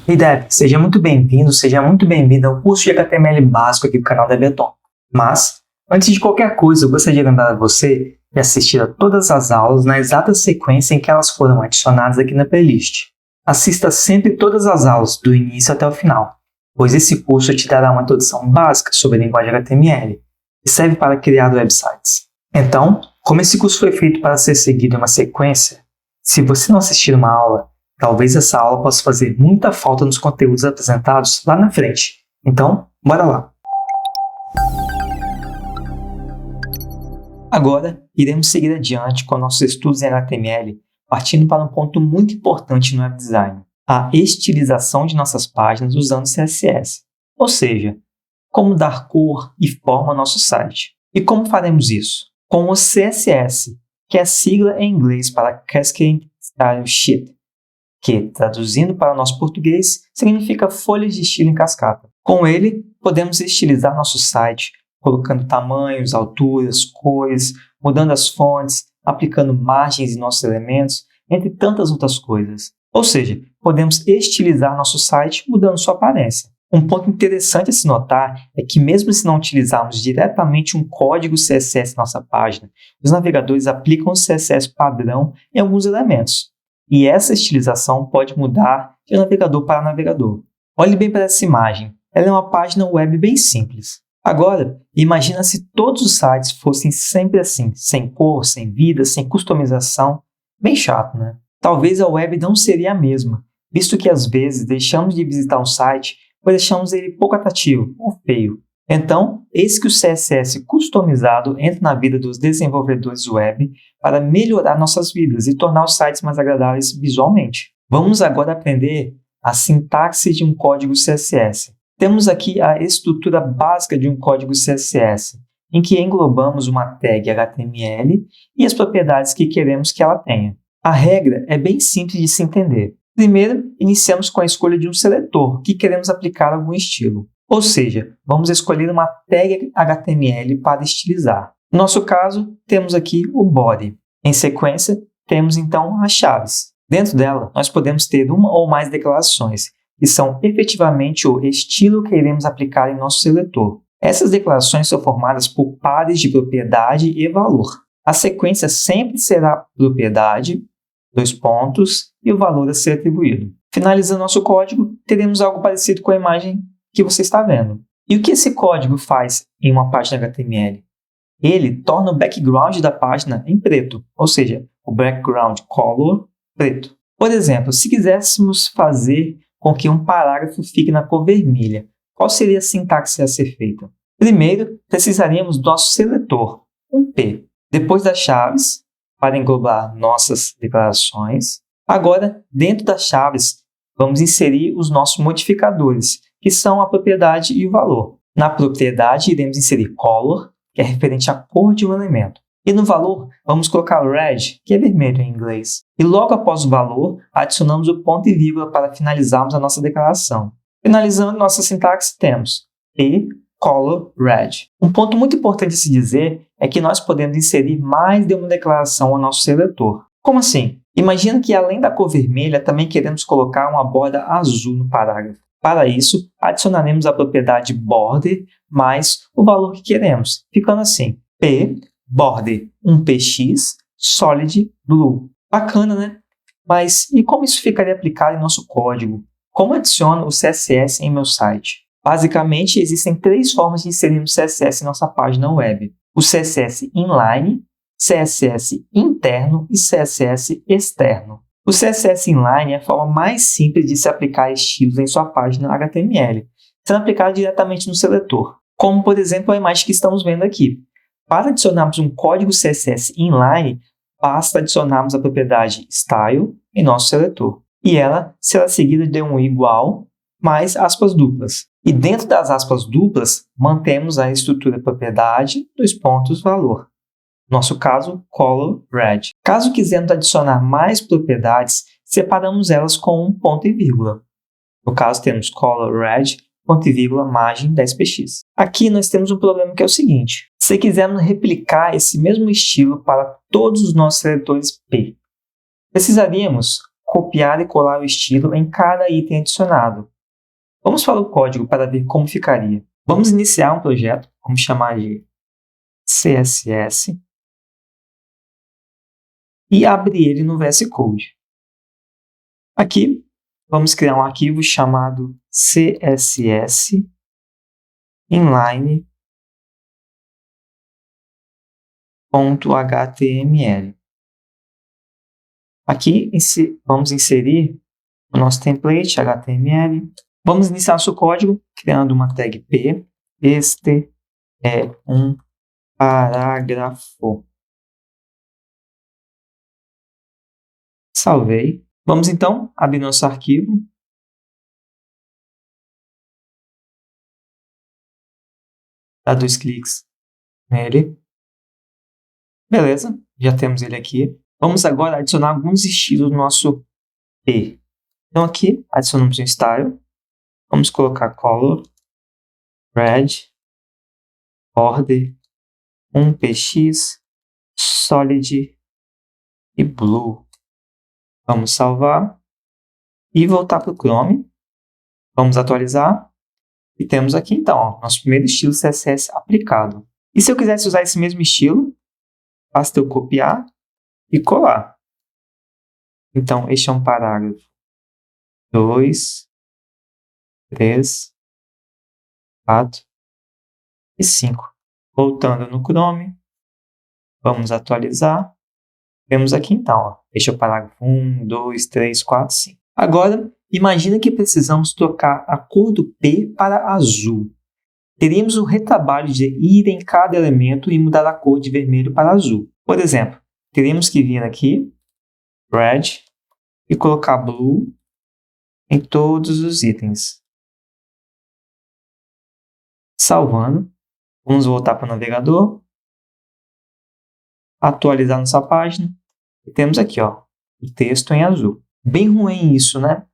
E Deb, seja muito bem-vindo, seja muito bem-vinda ao curso de HTML básico aqui do canal da Beton. Mas, antes de qualquer coisa, eu gostaria de lembrar a você de assistir a todas as aulas na exata sequência em que elas foram adicionadas aqui na playlist. Assista sempre todas as aulas, do início até o final, pois esse curso te dará uma introdução básica sobre a linguagem HTML e serve para criar websites. Então, como esse curso foi feito para ser seguido em uma sequência, se você não assistir uma aula, talvez essa aula possa fazer muita falta nos conteúdos apresentados lá na frente. Então, bora lá! Agora, iremos seguir adiante com nossos estudos em HTML, partindo para um ponto muito importante no web design, a estilização de nossas páginas usando CSS, ou seja, como dar cor e forma ao nosso site. E como faremos isso? Com o CSS, que é a sigla em inglês para Cascade Style Sheet, que, traduzindo para o nosso português, significa folhas de estilo em cascata. Com ele, podemos estilizar nosso site, colocando tamanhos, alturas, cores, mudando as fontes, aplicando margens em nossos elementos, entre tantas outras coisas. Ou seja, podemos estilizar nosso site mudando sua aparência. Um ponto interessante a se notar é que mesmo se não utilizarmos diretamente um código CSS na nossa página, os navegadores aplicam o CSS padrão em alguns elementos. E essa estilização pode mudar de navegador para navegador. Olhe bem para essa imagem. Ela é uma página web bem simples. Agora, imagina se todos os sites fossem sempre assim, sem cor, sem vida, sem customização. Bem chato, né? Talvez a web não seria a mesma, visto que às vezes deixamos de visitar um site ou deixamos ele pouco atrativo ou feio. Então, eis que o CSS customizado entra na vida dos desenvolvedores web para melhorar nossas vidas e tornar os sites mais agradáveis visualmente. Vamos agora aprender a sintaxe de um código CSS. Temos aqui a estrutura básica de um código CSS, em que englobamos uma tag HTML e as propriedades que queremos que ela tenha. A regra é bem simples de se entender. Primeiro, iniciamos com a escolha de um seletor que queremos aplicar algum estilo. Ou seja, vamos escolher uma tag HTML para estilizar. No nosso caso, temos aqui o body. Em sequência, temos então as chaves. Dentro dela, nós podemos ter uma ou mais declarações, que são efetivamente o estilo que iremos aplicar em nosso seletor. Essas declarações são formadas por pares de propriedade e valor. A sequência sempre será propriedade, e o valor a ser atribuído. Finalizando nosso código, teremos algo parecido com a imagem que você está vendo. E o que esse código faz em uma página HTML? Ele torna o background da página em preto, ou seja, o background color preto. Por exemplo, se quiséssemos fazer com que um parágrafo fique na cor vermelha, qual seria a sintaxe a ser feita? Primeiro, precisaríamos do nosso seletor, um P. Depois das chaves, para englobar nossas declarações. Agora, dentro das chaves, vamos inserir os nossos modificadores, que são a propriedade e o valor. Na propriedade, iremos inserir color, que é referente à cor de um elemento. E no valor, vamos colocar red, que é vermelho em inglês. E logo após o valor, adicionamos o ponto e vírgula para finalizarmos a nossa declaração. Finalizando nossa sintaxe, temos P, color, red. Um ponto muito importante a se dizer é que nós podemos inserir mais de uma declaração ao nosso seletor. Como assim? Imagina que além da cor vermelha, também queremos colocar uma borda azul no parágrafo. Para isso, adicionaremos a propriedade border mais o valor que queremos, ficando assim, P, border, um px, solid, blue. Bacana, né? Mas e como isso ficaria aplicado em nosso código? Como adiciono o CSS em meu site? Basicamente, existem três formas de inserirmos CSS em nossa página web. O CSS inline, CSS interno e CSS externo. O CSS inline é a forma mais simples de se aplicar estilos em sua página HTML, sendo aplicado diretamente no seletor, como por exemplo a imagem que estamos vendo aqui. Para adicionarmos um código CSS inline, basta adicionarmos a propriedade style em nosso seletor, e ela será seguida de um igual mais aspas duplas. E dentro das aspas duplas, mantemos a estrutura propriedade, valor. No nosso caso, color, red. Caso quisermos adicionar mais propriedades, separamos elas com um ponto e vírgula. No caso, temos color, red, ponto e vírgula, margem 10px. Aqui nós temos um problema que é o seguinte. Se quisermos replicar esse mesmo estilo para todos os nossos seletores P, precisaríamos copiar e colar o estilo em cada item adicionado. Vamos para o código para ver como ficaria. Vamos iniciar um projeto, vamos chamar de CSS e abrir ele no VS Code. Aqui, vamos criar um arquivo chamado CSS inline.html. Aqui, vamos inserir o nosso template HTML. Vamos iniciar nosso código criando uma tag P. Este é um parágrafo. Salvei. Vamos então abrir nosso arquivo. Dá 2 cliques nele. Beleza, já temos ele aqui. Vamos agora adicionar alguns estilos no nosso P. Então aqui, adicionamos um style. Vamos colocar color, red, border, 1px, solid e blue. Vamos salvar e voltar para o Chrome. Vamos atualizar. E temos aqui então, ó, nosso primeiro estilo CSS aplicado. E se eu quisesse usar esse mesmo estilo, basta eu copiar e colar. Então, este é um parágrafo 2, 3, 4 e 5. Voltando no Chrome, vamos atualizar. Temos aqui então, ó, este é o parágrafo 1, 2, 3, 4, 5. Agora, imagina que precisamos trocar a cor do P para azul. Teríamos o retrabalho de ir em cada elemento e mudar a cor de vermelho para azul. Por exemplo, teríamos que vir aqui, red, e colocar blue em todos os itens. Salvando. Vamos voltar para o navegador. Atualizar nossa página. E temos aqui, ó, o texto em azul. Bem ruim isso, né?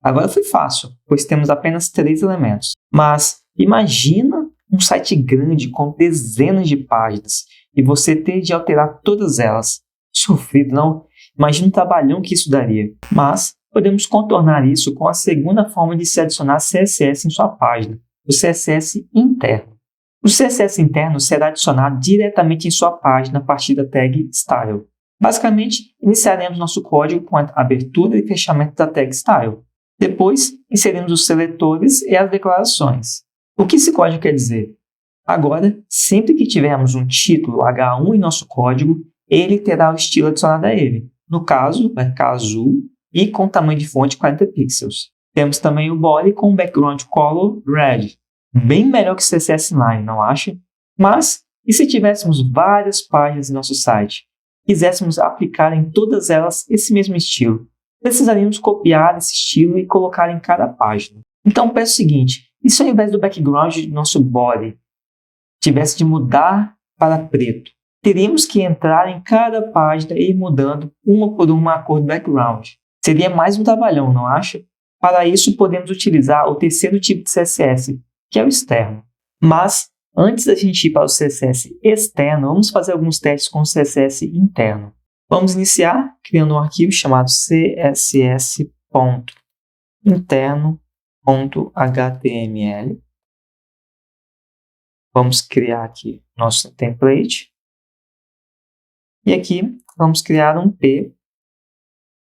Agora foi fácil, pois temos apenas 3 elementos. Mas imagina um site grande com dezenas de páginas e você ter de alterar todas elas. Sofrido, não? Imagina o trabalhão que isso daria. Mas podemos contornar isso com a segunda forma de se adicionar CSS em sua página, o CSS interno. O CSS interno será adicionado diretamente em sua página a partir da tag style. Basicamente, iniciaremos nosso código com a abertura e fechamento da tag style. Depois, inserimos os seletores e as declarações. O que esse código quer dizer? Agora, sempre que tivermos um título H1 em nosso código, ele terá o estilo adicionado a ele. No caso, vai ficar azul e com tamanho de fonte 40 pixels. Temos também o body com background color red. Bem melhor que o CSS Inline, não acha? Mas, e se tivéssemos várias páginas em nosso site? Quiséssemos aplicar em todas elas esse mesmo estilo? Precisaríamos copiar esse estilo e colocar em cada página. Então, peço o seguinte, e se ao invés do background do nosso body tivesse de mudar para preto? Teríamos que entrar em cada página e ir mudando uma por uma a cor do background. Seria mais um trabalhão, não acha? Para isso, podemos utilizar o terceiro tipo de CSS, que é o externo. Mas, antes da gente ir para o CSS externo, vamos fazer alguns testes com o CSS interno. Vamos iniciar criando um arquivo chamado css.interno.html. Vamos criar aqui nosso template. E aqui vamos criar um P.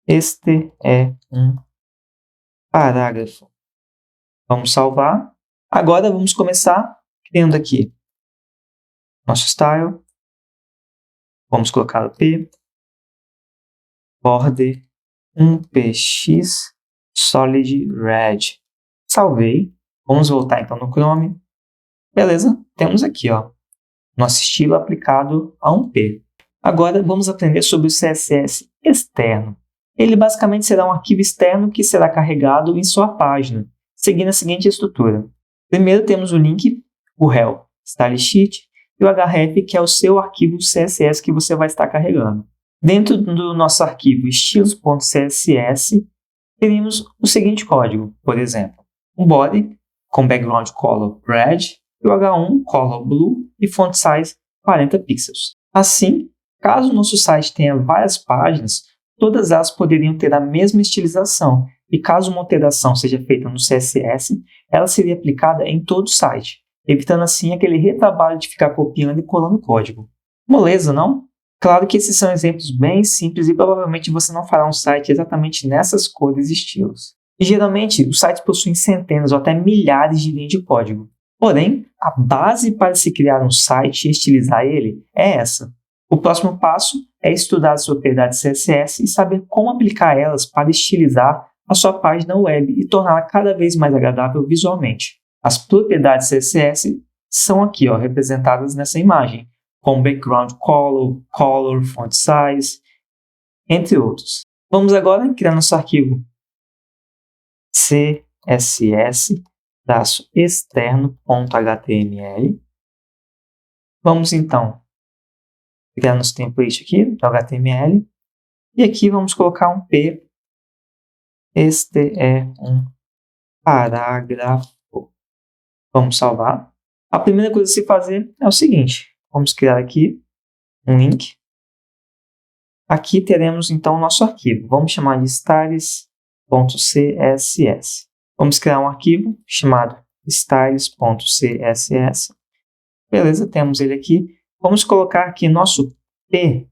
Este é um parágrafo. Vamos salvar. Agora vamos começar criando aqui nosso style. Vamos colocar o P. Border 1px solid red. Salvei. Vamos voltar então no Chrome. Beleza, temos aqui, ó, nosso estilo aplicado a um P. Agora vamos aprender sobre o CSS externo. Ele basicamente será um arquivo externo que será carregado em sua página, seguindo a seguinte estrutura. Primeiro temos o link URL, style sheet, e o href, que é o seu arquivo CSS que você vai estar carregando. Dentro do nosso arquivo estilos.css, teríamos o seguinte código, por exemplo, um body com background color red, e o H1 color blue e font size 40 pixels. Assim, caso o nosso site tenha várias páginas, todas elas poderiam ter a mesma estilização, e caso uma alteração seja feita no CSS, ela seria aplicada em todo o site, evitando assim aquele retrabalho de ficar copiando e colando código. Moleza, não? Claro que esses são exemplos bem simples e provavelmente você não fará um site exatamente nessas cores e estilos. E geralmente, os sites possuem centenas ou até milhares de linhas de código. Porém, a base para se criar um site e estilizar ele é essa. O próximo passo é estudar as propriedades CSS e saber como aplicar elas para estilizar a sua página web e torná-la cada vez mais agradável visualmente. As propriedades CSS são aqui representadas nessa imagem, como background color, font size, entre outros. Vamos agora criar nosso arquivo css-externo.html. Vamos então criar nosso template aqui do HTML. E aqui vamos colocar um P. Este é um parágrafo. Vamos salvar. A primeira coisa a se fazer é o seguinte. Vamos criar aqui um link. Aqui teremos então o nosso arquivo. Vamos chamar de styles.css. Vamos criar um arquivo chamado styles.css. Beleza, temos ele aqui. Vamos colocar aqui nosso P.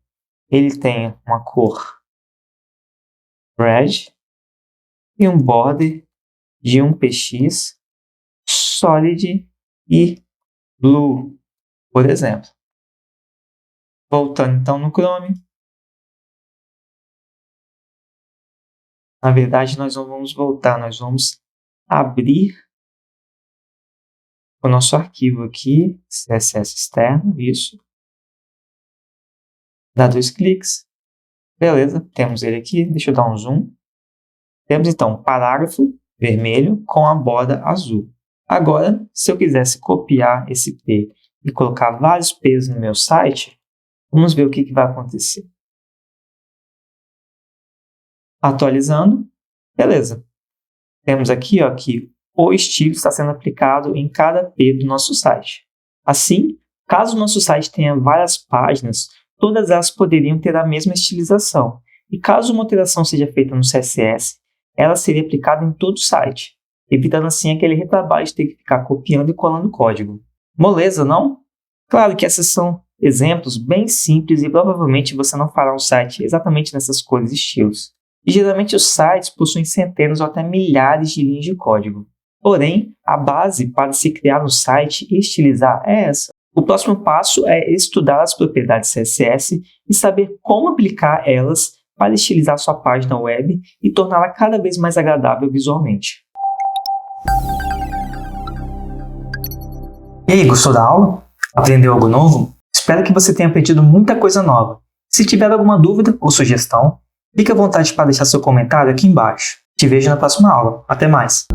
Ele tem uma cor red e um border de um px solid e blue, por exemplo. Voltando então no Chrome. Na verdade, nós não vamos voltar, nós vamos abrir o nosso arquivo aqui, CSS externo, isso. Dá 2 cliques. Beleza, temos ele aqui, deixa eu dar um zoom. Temos então um parágrafo vermelho com a borda azul. Agora, se eu quisesse copiar esse P e colocar vários P's no meu site, vamos ver o que vai acontecer. Atualizando, beleza. Temos aqui que o estilo está sendo aplicado em cada P do nosso site. Assim, caso o nosso site tenha várias páginas, todas elas poderiam ter a mesma estilização. E caso uma alteração seja feita no CSS, ela seria aplicada em todo o site, evitando assim aquele retrabalho de ter que ficar copiando e colando código. Moleza, não? Claro que esses são exemplos bem simples e provavelmente você não fará um site exatamente nessas cores e estilos. E geralmente os sites possuem centenas ou até milhares de linhas de código. Porém, a base para se criar um site e estilizar é essa. O próximo passo é estudar as propriedades CSS e saber como aplicar elas para estilizar sua página web e torná-la cada vez mais agradável visualmente. E aí, gostou da aula? Aprendeu algo novo? Espero que você tenha aprendido muita coisa nova. Se tiver alguma dúvida ou sugestão, fique à vontade para deixar seu comentário aqui embaixo. Te vejo na próxima aula. Até mais!